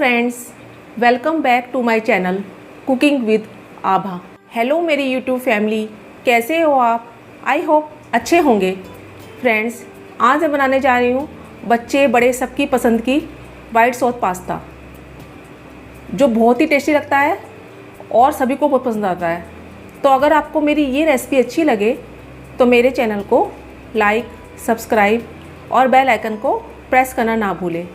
Friends, welcome back to my channel cooking with Abha. Hello मेरी YouTube family, कैसे हो आप? आई होप अच्छे होंगे। फ्रेंड्स, आज मैं बनाने जा रही हूँ बच्चे बड़े सबकी पसंद की वाइट सॉस पास्ता, जो बहुत ही टेस्टी लगता है और सभी को बहुत पसंद आता है। तो अगर आपको मेरी ये रेसिपी अच्छी लगे तो मेरे चैनल को लाइक, सब्सक्राइब और बेल आइकन को प्रेस करना ना भूलें,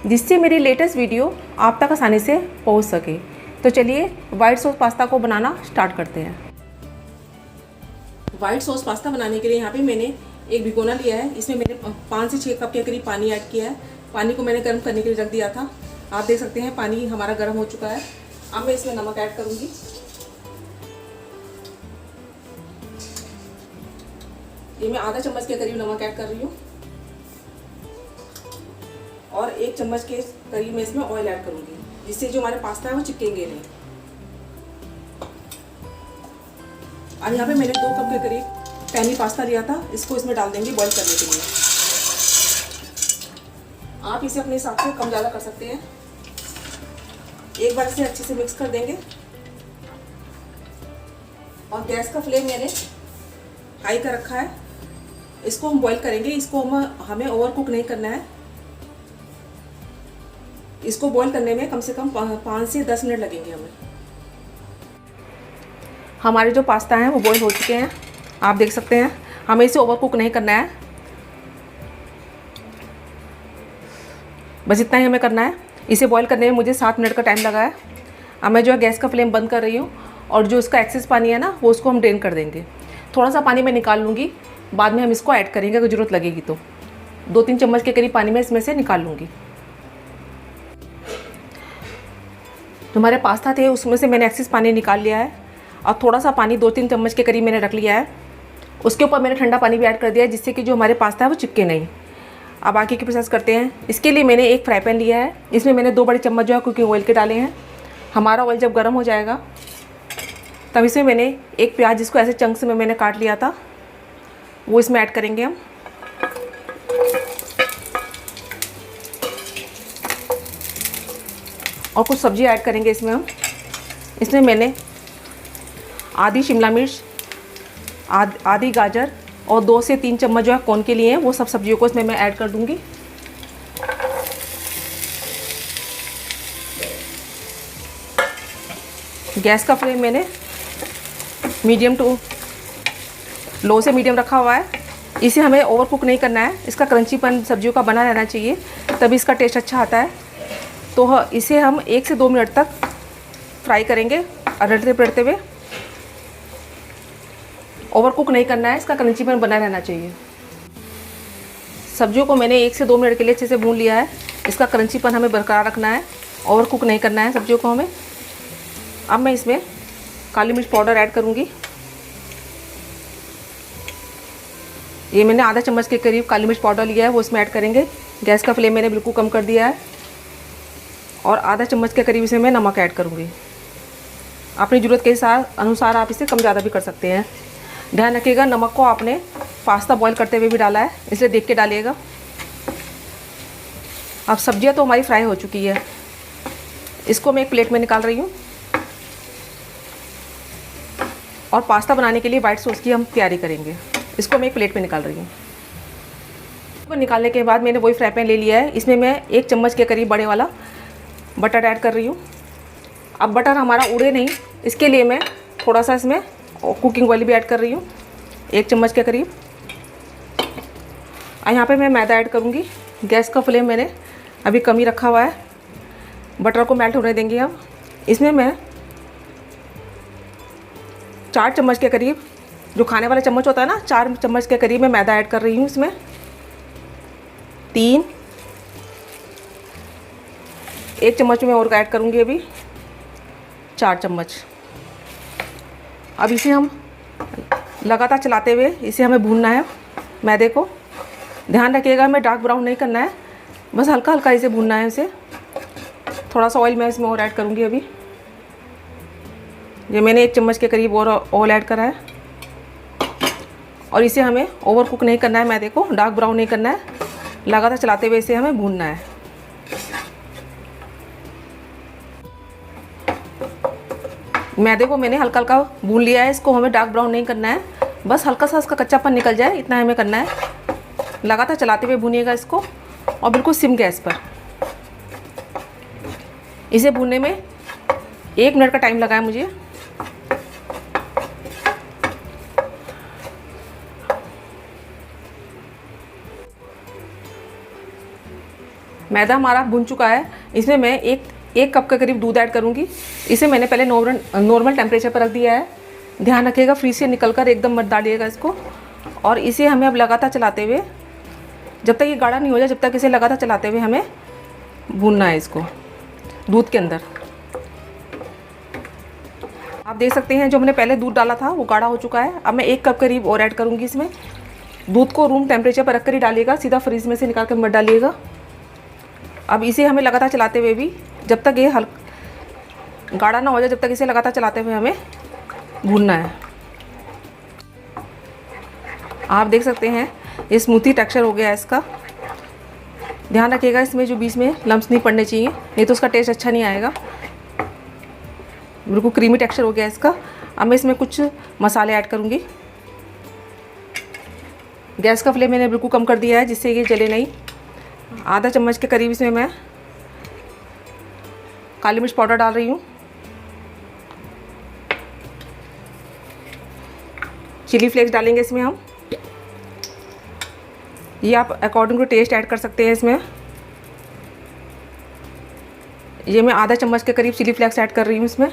जिससे मेरी लेटेस्ट वीडियो आप तक आसानी से पहुंच सके। तो चलिए वाइट सॉस पास्ता को बनाना स्टार्ट करते हैं। वाइट सॉस पास्ता बनाने के लिए यहाँ पे मैंने एक भिगोना लिया है। इसमें मैंने 5 से 6 कप के करीब पानी ऐड किया है। पानी को मैंने गर्म करने के लिए रख दिया था। आप देख सकते हैं पानी हमारा गर्म हो चुका है। अब मैं इसमें नमक ऐड करूँगी। ये मैं आधा चम्मच के करीब नमक ऐड कर रही हूँ और 1 चम्मच के करीब मैं इसमें ऑयल ऐड करूँगी, जिससे जो हमारे पास्ता है वो चिपकेंगे नहीं। और यहाँ पे मैंने 2 कप के करीब पैनी पास्ता लिया था, इसको इसमें डाल देंगे बॉईल करने के लिए। आप इसे अपने हिसाब से कम ज़्यादा कर सकते हैं। एक बार इसे अच्छे से मिक्स कर देंगे और गैस का फ्लेम मैंने हाई कर रखा है। इसको हम बॉईल करेंगे। इसको हमें ओवर कुक नहीं करना है। इसको बॉईल करने में कम से कम 5 से 10 मिनट लगेंगे हमें। हमारे जो पास्ता हैं वो बॉईल हो चुके हैं, आप देख सकते हैं। हमें इसे ओवर कुक नहीं करना है, बस इतना ही हमें करना है। इसे बॉईल करने में मुझे 7 मिनट का टाइम लगा है। अब मैं जो है गैस का फ्लेम बंद कर रही हूँ और जो इसका एक्सेस पानी है ना, वो उसको हम ड्रेन कर देंगे। थोड़ा सा पानी मैं निकाल लूँगी, बाद में हम इसको ऐड करेंगे अगर ज़रूरत लगेगी तो। 2-3 चम्मच के करीब पानी मैं इसमें से निकाल लूँगी। जो हमारे पास्ता थे उसमें से मैंने एक्सेस पानी निकाल लिया है और थोड़ा सा पानी 2-3 चम्मच के करीब मैंने रख लिया है। उसके ऊपर मैंने ठंडा पानी भी ऐड कर दिया है, जिससे कि जो हमारे पास्ता है वो चिपके नहीं। अब आगे की प्रोसेस करते हैं। इसके लिए मैंने एक फ्राई पैन लिया है। इसमें मैंने 2 बड़े चम्मच जो है कुकिंग ऑयल के डाले हैं। हमारा ऑयल जब गर्म हो जाएगा तब इसमें मैंने एक प्याज, जिसको ऐसे चंक्स में मैंने काट लिया था, वो इसमें ऐड करेंगे हम। और कुछ सब्जी ऐड करेंगे इसमें हम। इसमें मैंने आधी शिमला मिर्च, आधी गाजर और 2 से 3 चम्मच जो है कॉर्न के लिए हैं, वो सब सब्जियों को इसमें मैं ऐड कर दूंगी। गैस का फ्लेम मैंने मीडियम टू लो से मीडियम रखा हुआ है। इसे हमें ओवर कुक नहीं करना है। इसका क्रंचीपन सब्जियों का बना रहना चाहिए, तभी इसका टेस्ट अच्छा आता है। तो इसे हम 1 से 2 मिनट तक फ्राई करेंगे, रगड़ते पलटते हुए। ओवर कुक नहीं करना है, इसका क्रंचीपन बना रहना चाहिए। सब्जियों को मैंने 1 से 2 मिनट के लिए अच्छे से भून लिया है। इसका क्रंचीपन हमें बरकरार रखना है, ओवर कुक नहीं करना है सब्जियों को हमें। अब मैं इसमें काली मिर्च पाउडर ऐड करूँगी। ये मैंने आधा चम्मच के करीब काली मिर्च पाउडर लिया है, वो इसमें ऐड करेंगे। गैस का फ्लेम मैंने बिल्कुल कम कर दिया है और आधा चम्मच के करीब इसे मैं नमक ऐड करूँगी। अपनी ज़रूरत के अनुसार आप इसे कम ज़्यादा भी कर सकते हैं। ध्यान रखिएगा, नमक को आपने पास्ता बॉईल करते हुए भी डाला है, इसलिए देख के डालिएगा। अब सब्जियां तो हमारी फ्राई हो चुकी है। इसको मैं एक प्लेट में निकाल रही हूँ और पास्ता बनाने के लिए वाइट सॉस की हम तैयारी करेंगे। इसको मैं एक प्लेट में निकाल रही हूँ। इसको निकालने के बाद मैंने वही फ्राई पैन ले लिया है। इसमें मैं 1 चम्मच के करीब बड़े वाला बटर ऐड कर रही हूँ। अब बटर हमारा उड़े नहीं, इसके लिए मैं थोड़ा सा इसमें कुकिंग ऑयल भी ऐड कर रही हूँ, 1 चम्मच के करीब। और यहाँ पे मैं मैदा ऐड करूँगी। गैस का फ्लेम मैंने अभी कम ही रखा हुआ है। बटर को मेल्ट होने देंगे हम। इसमें मैं 4 चम्मच के करीब, जो खाने वाला चम्मच होता है ना, 4 चम्मच के करीब मैं मैदा ऐड कर रही हूँ इसमें। 3, 1 चम्मच में और ऐड करूँगी अभी, 4 चम्मच। अब इसे हम लगातार चलाते हुए इसे हमें भूनना है, मैदे को। ध्यान रखिएगा, हमें डार्क ब्राउन नहीं करना है, बस हल्का हल्का इसे भूनना है इसे। थोड़ा सा ऑयल मैं इसमें और ऐड करूँगी अभी। ये मैंने 1 चम्मच के करीब और ऑयल ऐड करा है और इसे हमें ओवर कुक नहीं करना है, मैदे को डार्क ब्राउन नहीं करना है। लगातार चलाते हुए इसे हमें भूनना है। मैदे को मैंने हल्का हल्का भून लिया है। इसको हमें डार्क ब्राउन नहीं करना है, बस हल्का सा इसका कच्चापन निकल जाए इतना हमें करना है। लगातार चलाते हुए भूनिएगा इसको और बिल्कुल सिम गैस पर। इसे भूनने में 1 मिनट का टाइम लगा है मुझे। मैदा हमारा भुन चुका है। इसमें मैं एक कप के करीब दूध ऐड करूँगी। इसे मैंने पहले नॉर्मल टेम्परेचर पर रख दिया है। ध्यान रखिएगा फ्रीज से निकलकर एकदम मत डालिएगा इसको। और इसे हमें अब लगातार चलाते हुए, जब तक ये गाढ़ा नहीं हो जाए, जब तक इसे लगातार चलाते हुए हमें भूनना है इसको दूध के अंदर। आप देख सकते हैं जो मैंने पहले दूध डाला था वो गाढ़ा हो चुका है। अब मैं 1 कप करीब और ऐड करूँगी इसमें। दूध को रूम टेम्परेचर पर रख कर ही डालिएगा, सीधा फ्रीज में से निकाल कर मत डालिएगा। अब इसे हमें लगातार चलाते हुए भी, जब तक ये गाढ़ा ना हो जाए, जब तक इसे लगातार चलाते हुए हमें भूनना है। आप देख सकते हैं ये स्मूथी टेक्सचर हो गया है इसका। ध्यान रखिएगा इसमें जो बीच में लम्स नहीं पड़ने चाहिए, नहीं तो उसका टेस्ट अच्छा नहीं आएगा। बिल्कुल क्रीमी टेक्सचर हो गया है इसका। अब मैं इसमें कुछ मसाले ऐड करूँगी। गैस का फ्लेम मैंने बिल्कुल कम कर दिया है जिससे ये जले नहीं। आधा चम्मच के करीब इसमें मैं काली मिर्च पाउडर डाल रही हूँ। चिली फ्लेक्स डालेंगे इसमें हम। ये आप अकॉर्डिंग टू टेस्ट ऐड कर सकते हैं इसमें। ये मैं आधा चम्मच के करीब चिली फ्लेक्स ऐड कर रही हूँ इसमें।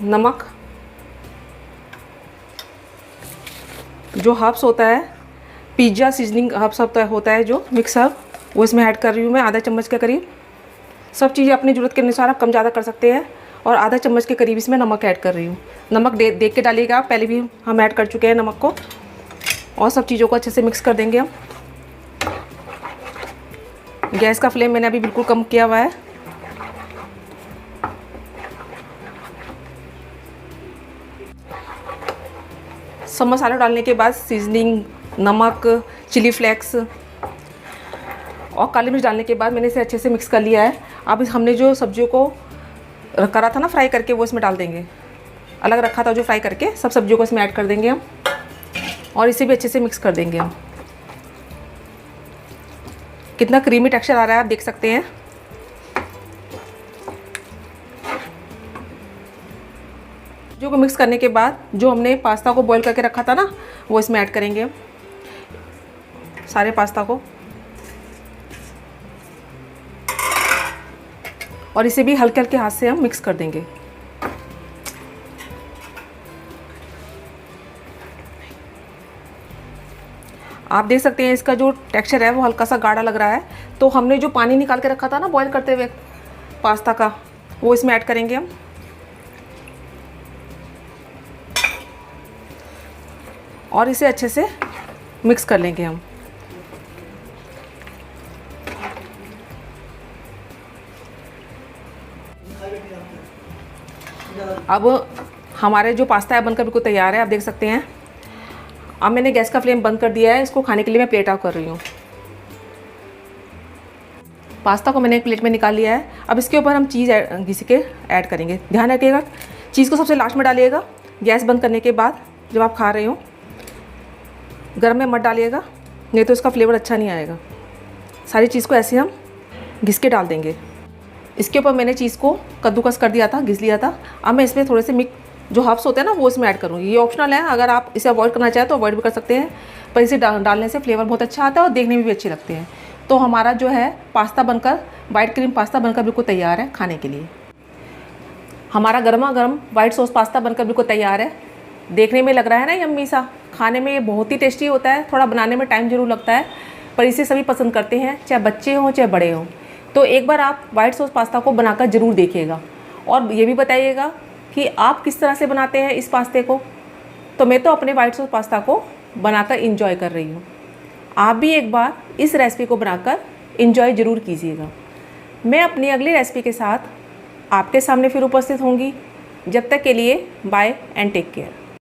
नमक, जो हर्ब्स होता है, पिज़्ज़ा सीजनिंग हर्ब्स होता है जो मिक्स हर्ब, वो इसमें ऐड कर रही हूँ मैं आधा चम्मच के करीब। सब चीज़ें अपनी ज़रूरत के अनुसार आप कम ज़्यादा कर सकते हैं। और आधा चम्मच के करीब इसमें नमक ऐड कर रही हूँ। नमक देख के डालिएगा, पहले भी हम ऐड कर चुके हैं नमक को। और सब चीज़ों को अच्छे से मिक्स कर देंगे हम। गैस का फ्लेम मैंने अभी बिल्कुल कम किया हुआ है। सब मसाला डालने के बाद सीजनिंग, नमक, चिली फ्लेक्स और काली मिर्च डालने के बाद मैंने इसे अच्छे से मिक्स कर लिया है। अब हमने जो सब्जियों को करा था ना फ्राई करके, वो इसमें डाल देंगे। अलग रखा था जो फ्राई करके, सब सब्जियों को इसमें ऐड कर देंगे हम और इसे भी अच्छे से मिक्स कर देंगे हम। कितना क्रीमी टेक्सचर आ रहा है आप देख सकते हैं। जो को मिक्स करने के बाद जो हमने पास्ता को बॉईल करके रखा था ना, वो इसमें ऐड करेंगे हम सारे पास्ता को। और इसे भी हल्के हल्के हाथ से हम मिक्स कर देंगे। आप देख सकते हैं इसका जो टेक्सचर है वो हल्का सा गाढ़ा लग रहा है। तो हमने जो पानी निकाल के रखा था ना बॉईल करते हुए पास्ता का, वो इसमें ऐड करेंगे हम। और इसे अच्छे से मिक्स कर लेंगे हम। अब हमारे जो पास्ता है बनकर बिल्कुल तैयार है, आप देख सकते हैं। अब मैंने गैस का फ्लेम बंद कर दिया है। इसको खाने के लिए मैं प्लेट आउट कर रही हूँ। पास्ता को मैंने एक प्लेट में निकाल लिया है। अब इसके ऊपर हम चीज़ घिस के ऐड करेंगे। ध्यान रखिएगा चीज़ को सबसे लास्ट में डालिएगा, गैस बंद करने के बाद जब आप खा रहे हो। गरम में मत डालिएगा, नहीं तो इसका फ्लेवर अच्छा नहीं आएगा। सारी चीज़ को ऐसे हम घिस के डाल देंगे। इसके ऊपर मैंने चीज़ को कद्दूकस कर दिया था, घिस लिया था। अब मैं इसमें थोड़े से जो हर्ब्स होते हैं ना, वो इसमें ऐड करूँगी। ये ऑप्शनल है, अगर आप इसे अवॉइड करना चाहें तो अवॉइड भी कर सकते हैं, पर इसे डालने से फ्लेवर बहुत अच्छा आता है और देखने में भी अच्छे लगते हैं। तो हमारा जो है पास्ता बनकर, वाइट क्रीम पास्ता बनकर बिल्कुल तैयार है खाने के लिए। हमारा गर्मा गर्म वाइट सॉस पास्ता बनकर बिल्कुल तैयार है। देखने में लग रहा है ना यम्मी सा, खाने में ये बहुत ही टेस्टी होता है। थोड़ा बनाने में टाइम ज़रूर लगता है, पर इसे सभी पसंद करते हैं, चाहे बच्चे हों चाहे बड़े हों। तो एक बार आप वाइट सॉस पास्ता को बनाकर ज़रूर देखिएगा और ये भी बताइएगा कि आप किस तरह से बनाते हैं इस पास्ते को। तो मैं तो अपने वाइट सॉस पास्ता को बनाकर इंजॉय कर रही हूँ। आप भी एक बार इस रेसिपी को बनाकर इंजॉय ज़रूर कीजिएगा। मैं अपनी अगली रेसिपी के साथ आपके सामने फिर उपस्थित होंगी। जब तक के लिए बाय एंड टेक केयर।